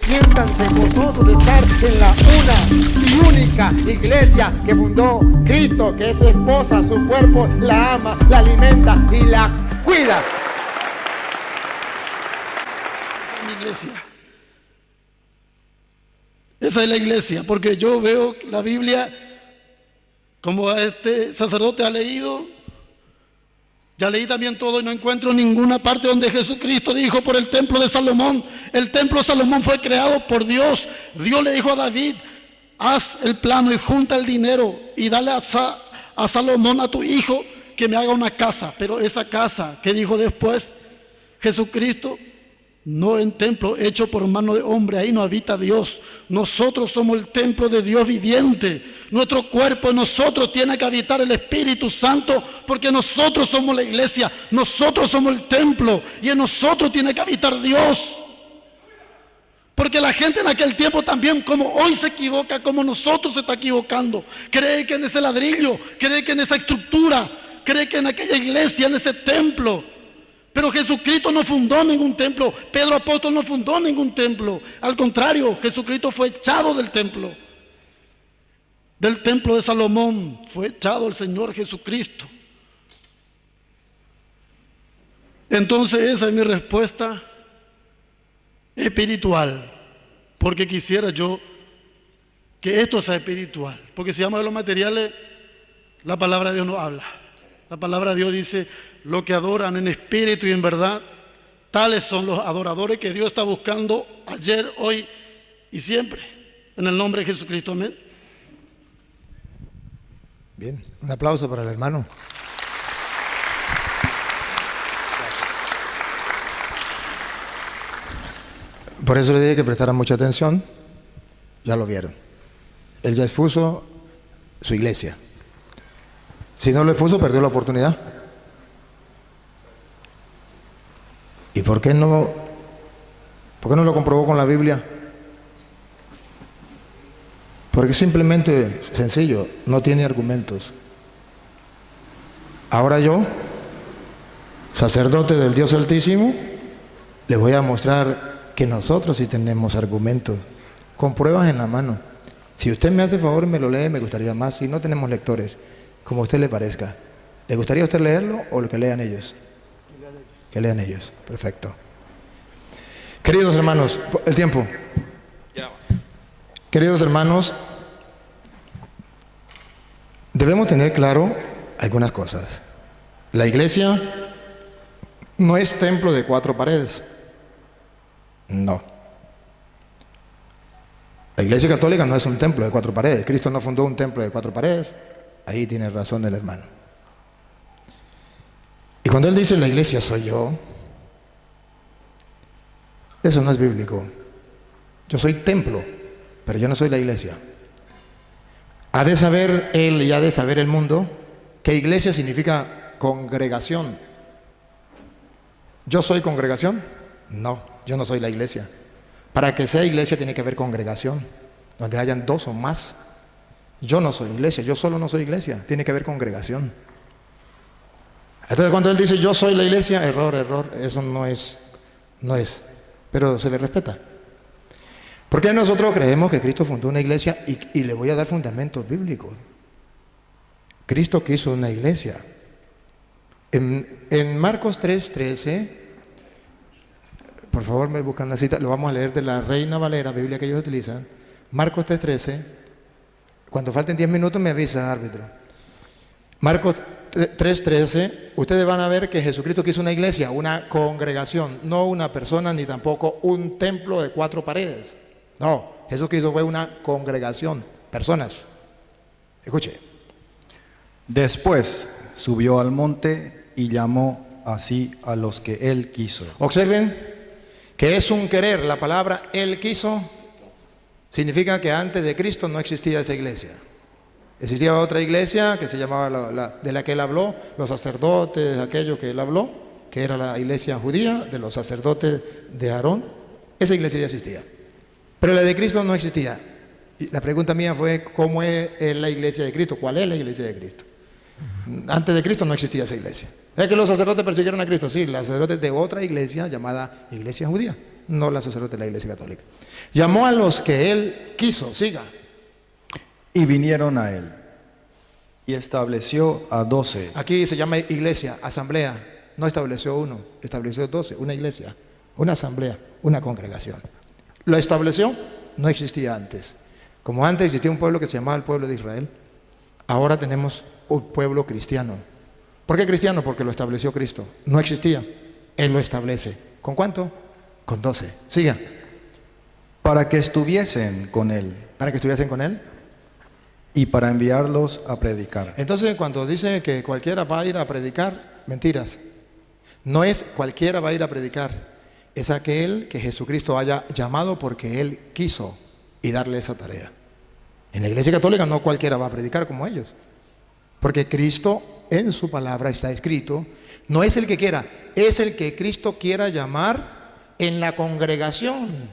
Siéntanse gozosos de estar en la una y única iglesia que fundó Cristo, que es su esposa, su cuerpo, la ama, la alimenta y la cuida. Mi iglesia. Esa es la iglesia, porque yo veo la Biblia, como este sacerdote ha leído, ya leí también todo y no encuentro ninguna parte donde Jesucristo dijo por el templo de Salomón. El templo de Salomón fue creado por Dios. Dios le dijo a David: haz el plano y junta el dinero y dale a Salomón, a tu hijo, que me haga una casa. Pero esa casa, ¿qué dijo después Jesucristo? No en templo hecho por mano de hombre, ahí no habita Dios. Nosotros somos el templo de Dios viviente. Nuestro cuerpo en nosotros tiene que habitar el Espíritu Santo, porque nosotros somos la iglesia, nosotros somos el templo y en nosotros tiene que habitar Dios. Porque la gente en aquel tiempo también, como hoy se equivoca, como nosotros se está equivocando. Cree que en ese ladrillo, cree que en esa estructura, cree que en aquella iglesia, en ese templo. Pero Jesucristo no fundó ningún templo. Pedro apóstol no fundó ningún templo. Al contrario, Jesucristo fue echado del templo. Del templo de Salomón fue echado el Señor Jesucristo. Entonces esa es mi respuesta espiritual. Porque quisiera yo que esto sea espiritual. Porque si vamos a los materiales, la palabra de Dios no habla. La palabra de Dios dice: lo que adoran en espíritu y en verdad, tales son los adoradores que Dios está buscando ayer, hoy y siempre. En el nombre de Jesucristo, amén. Bien, un aplauso para el hermano. Por eso le dije que prestaran mucha atención. Ya lo vieron. Él ya expuso su iglesia. Si no lo expuso, perdió la oportunidad. ¿Y por qué no lo comprobó con la Biblia? Porque simplemente, sencillo, no tiene argumentos. Ahora yo, sacerdote del Dios Altísimo, les voy a mostrar que nosotros sí tenemos argumentos, con pruebas en la mano. Si usted me hace favor y me lo lee, me gustaría más. Si no tenemos lectores, como a usted le parezca. ¿Le gustaría a usted leerlo o lo que lean ellos? Que lean ellos. Perfecto. Queridos hermanos, el tiempo. Queridos hermanos, debemos tener claro algunas cosas. La iglesia no es templo de 4 paredes. No. La iglesia católica no es un templo de 4 paredes. Cristo no fundó un templo de 4 paredes. Ahí tiene razón el hermano. Y cuando él dice la iglesia soy yo, eso no es bíblico. Yo soy templo, pero yo no soy la iglesia. Ha de saber él y ha de saber el mundo que iglesia significa congregación. ¿Yo soy congregación? No, yo no soy la iglesia. Para que sea iglesia tiene que haber congregación, donde hayan 2 o más. Yo no soy iglesia, yo solo no soy iglesia, tiene que haber congregación. Entonces cuando él dice yo soy la iglesia, error, eso no es, pero se le respeta. Porque nosotros creemos que Cristo fundó una iglesia y le voy a dar fundamentos bíblicos. Cristo quiso una iglesia. En Marcos 3:13, por favor me buscan la cita, lo vamos a leer de la Reina Valera, Biblia que ellos utilizan. Marcos 3:13, cuando falten 10 minutos me avisa, árbitro. Marcos 3:13, ustedes van a ver que Jesucristo quiso una iglesia, una congregación, no una persona ni tampoco un templo de 4 paredes. No, Jesucristo fue una congregación, personas. Escuche. Después subió al monte y llamó así a los que él quiso. Observen que es un querer. La palabra él quiso significa que antes de Cristo no existía esa iglesia. Existía otra iglesia que se llamaba de la que él habló, los sacerdotes, aquello que él habló, que era la iglesia judía de los sacerdotes de Aarón. Esa iglesia ya existía, pero la de Cristo no existía. Y la pregunta mía fue, ¿cómo es la iglesia de Cristo? ¿Cuál es la iglesia de Cristo? Antes de Cristo no existía esa iglesia. ¿Es que los sacerdotes persiguieron a Cristo? Sí, los sacerdotes de otra iglesia llamada iglesia judía. no la sacerdote de la Iglesia Católica. Llamó a los que él quiso, siga. Y vinieron a él. Y estableció a 12. Aquí se llama iglesia, asamblea. No estableció uno, estableció 12, una iglesia, una asamblea, una congregación. Lo estableció, no existía antes. Como antes existía un pueblo que se llamaba el pueblo de Israel, ahora tenemos un pueblo cristiano. ¿Por qué cristiano? Porque lo estableció Cristo. No existía, Él lo establece. ¿Con cuánto? Con 12. Siga. Para que estuviesen con él. Para que estuviesen con Él. Y para enviarlos a predicar. Entonces, cuando dice que cualquiera va a ir a predicar, mentiras. No es cualquiera va a ir a predicar, es aquel que Jesucristo haya llamado porque Él quiso y darle esa tarea. En la Iglesia Católica no cualquiera va a predicar como ellos, porque Cristo en su palabra está escrito, no es el que quiera, es el que Cristo quiera llamar en la congregación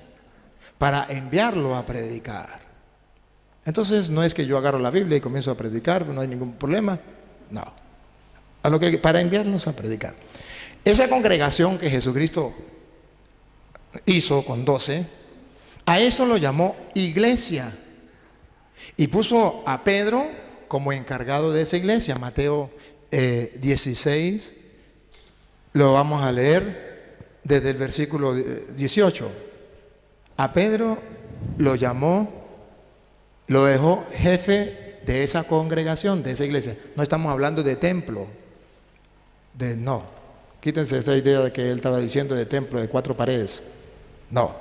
para enviarlo a predicar. Entonces no es que yo agarro la Biblia y comienzo a predicar, no hay ningún problema, no. Para enviarlos a predicar. Esa congregación que Jesucristo hizo con 12, a eso lo llamó iglesia. Y puso a Pedro como encargado de esa iglesia. Mateo 16, lo vamos a leer desde el versículo 18. A Pedro lo llamó, lo dejó jefe de esa congregación, de esa iglesia. No estamos hablando de templo, no. Quítense esta idea de que él estaba diciendo de templo de 4 paredes. No,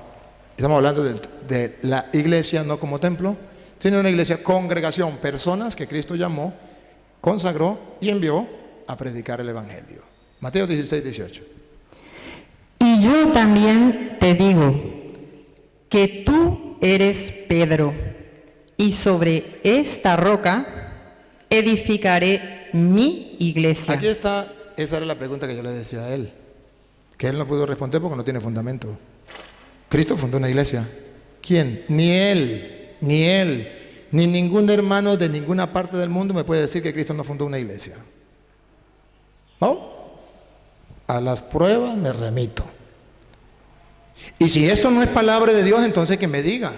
estamos hablando de la iglesia no como templo, sino una iglesia, congregación, personas que Cristo llamó, consagró y envió a predicar el Evangelio. Mateo 16, 18. Y yo también te digo que tú eres Pedro, y sobre esta roca edificaré mi iglesia. Aquí está, esa era la pregunta que yo le decía a él, que él no pudo responder porque no tiene fundamento. Cristo fundó una iglesia. ¿Quién? Ni él, ni ningún hermano de ninguna parte del mundo me puede decir que Cristo no fundó una iglesia. ¿No? A las pruebas me remito. Y si esto no es palabra de Dios, entonces que me diga.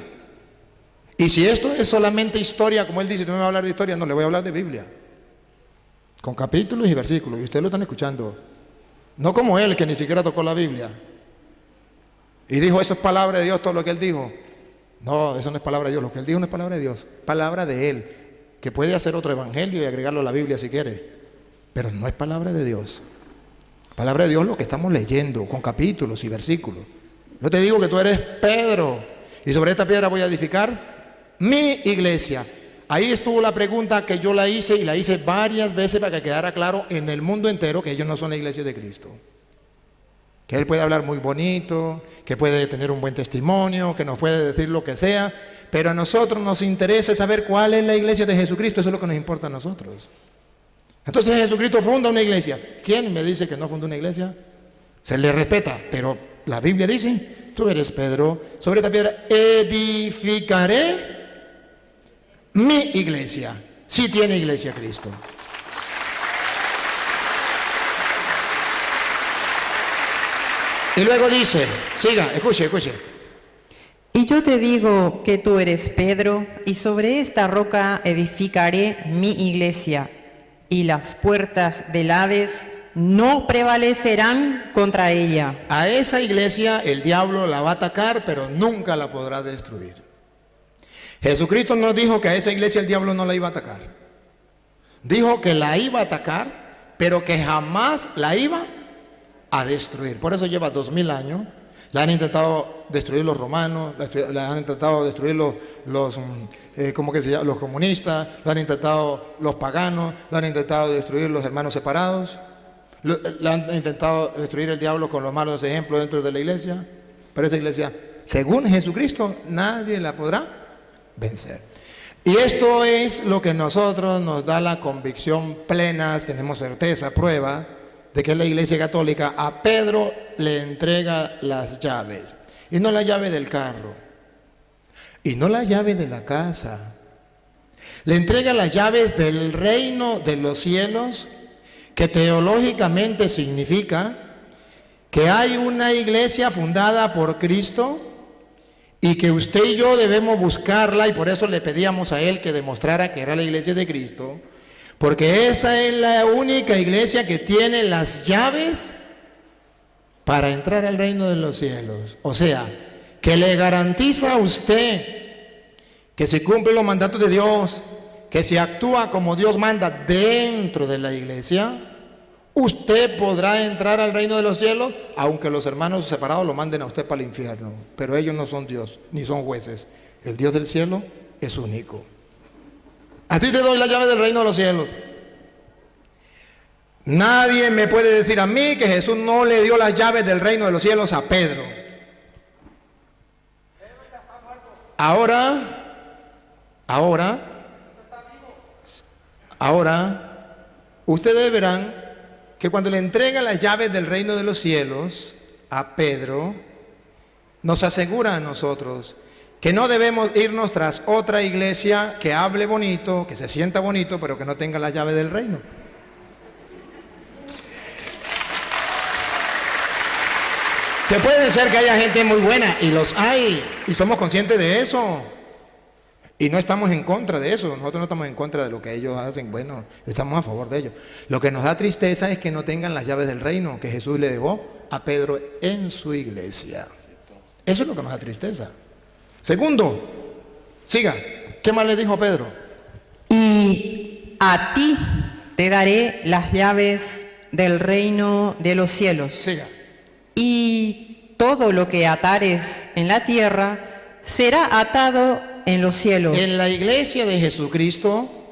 Y si esto es solamente historia, como él dice, tú me vas a hablar de historia, no, le voy a hablar de Biblia. Con capítulos y versículos, y ustedes lo están escuchando. No como él, que ni siquiera tocó la Biblia. Y dijo, eso es palabra de Dios, todo lo que él dijo. No, eso no es palabra de Dios, lo que él dijo no es palabra de Dios. Palabra de él, que puede hacer otro evangelio y agregarlo a la Biblia si quiere. Pero no es palabra de Dios. Palabra de Dios lo que estamos leyendo, con capítulos y versículos. Yo te digo que tú eres Pedro, y sobre esta piedra voy a edificar mi iglesia. Ahí estuvo la pregunta que yo la hice y la hice varias veces para que quedara claro en el mundo entero que ellos no son la iglesia de Cristo. Que él puede hablar muy bonito, que puede tener un buen testimonio, que nos puede decir lo que sea, pero a nosotros nos interesa saber cuál es la iglesia de Jesucristo, eso es lo que nos importa a nosotros. Entonces Jesucristo funda una iglesia. ¿Quién me dice que no fundó una iglesia? Se le respeta, pero la Biblia dice, tú eres Pedro, sobre esta piedra edificaré mi iglesia. Sí tiene iglesia Cristo. Y luego dice, siga, escuche. Y yo te digo que tú eres Pedro, y sobre esta roca edificaré mi iglesia, y las puertas del Hades no prevalecerán contra ella. A esa iglesia el diablo la va a atacar, pero nunca la podrá destruir. Jesucristo nos dijo que a esa iglesia el diablo no la iba a atacar. Dijo que la iba a atacar, pero que jamás la iba a destruir. Por eso lleva 2000 años. La han intentado destruir los romanos, la han intentado destruir los comunistas, lo han intentado los paganos, lo han intentado destruir los hermanos separados, lo han intentado destruir el diablo con los malos ejemplos dentro de la iglesia. Pero esa iglesia, según Jesucristo, nadie la podrá vencer. Y esto es lo que nosotros nos da la convicción plena, tenemos certeza, prueba, de que la Iglesia Católica a Pedro le entrega las llaves. Y no la llave del carro. Y no la llave de la casa. Le entrega las llaves del reino de los cielos, que teológicamente significa que hay una iglesia fundada por Cristo y que usted y yo debemos buscarla, y por eso le pedíamos a él que demostrara que era la iglesia de Cristo, porque esa es la única iglesia que tiene las llaves para entrar al reino de los cielos. O sea, que le garantiza a usted que si cumple los mandatos de Dios, que si actúa como Dios manda dentro de la iglesia, usted podrá entrar al reino de los cielos, aunque los hermanos separados lo manden a usted para el infierno. Pero ellos no son Dios, ni son jueces. El Dios del cielo es único. A ti te doy la llave del reino de los cielos. Nadie me puede decir a mí que Jesús no le dio las llaves del reino de los cielos a Pedro. Ahora, ustedes verán que cuando le entregan las llaves del reino de los cielos a Pedro, nos asegura a nosotros que no debemos irnos tras otra iglesia que hable bonito, que se sienta bonito, pero que no tenga la llave del reino. Que puede ser que haya gente muy buena, y los hay, y somos conscientes de eso. Y no estamos en contra de eso, nosotros no estamos en contra de lo que ellos hacen, bueno, estamos a favor de ellos. Lo que nos da tristeza es que no tengan las llaves del reino que Jesús le dejó a Pedro en su iglesia. Eso es lo que nos da tristeza. Segundo, siga, ¿qué más le dijo Pedro? Y a ti te daré las llaves del reino de los cielos. Siga. Y todo lo que atares en la tierra será atado en los cielos. En la iglesia de Jesucristo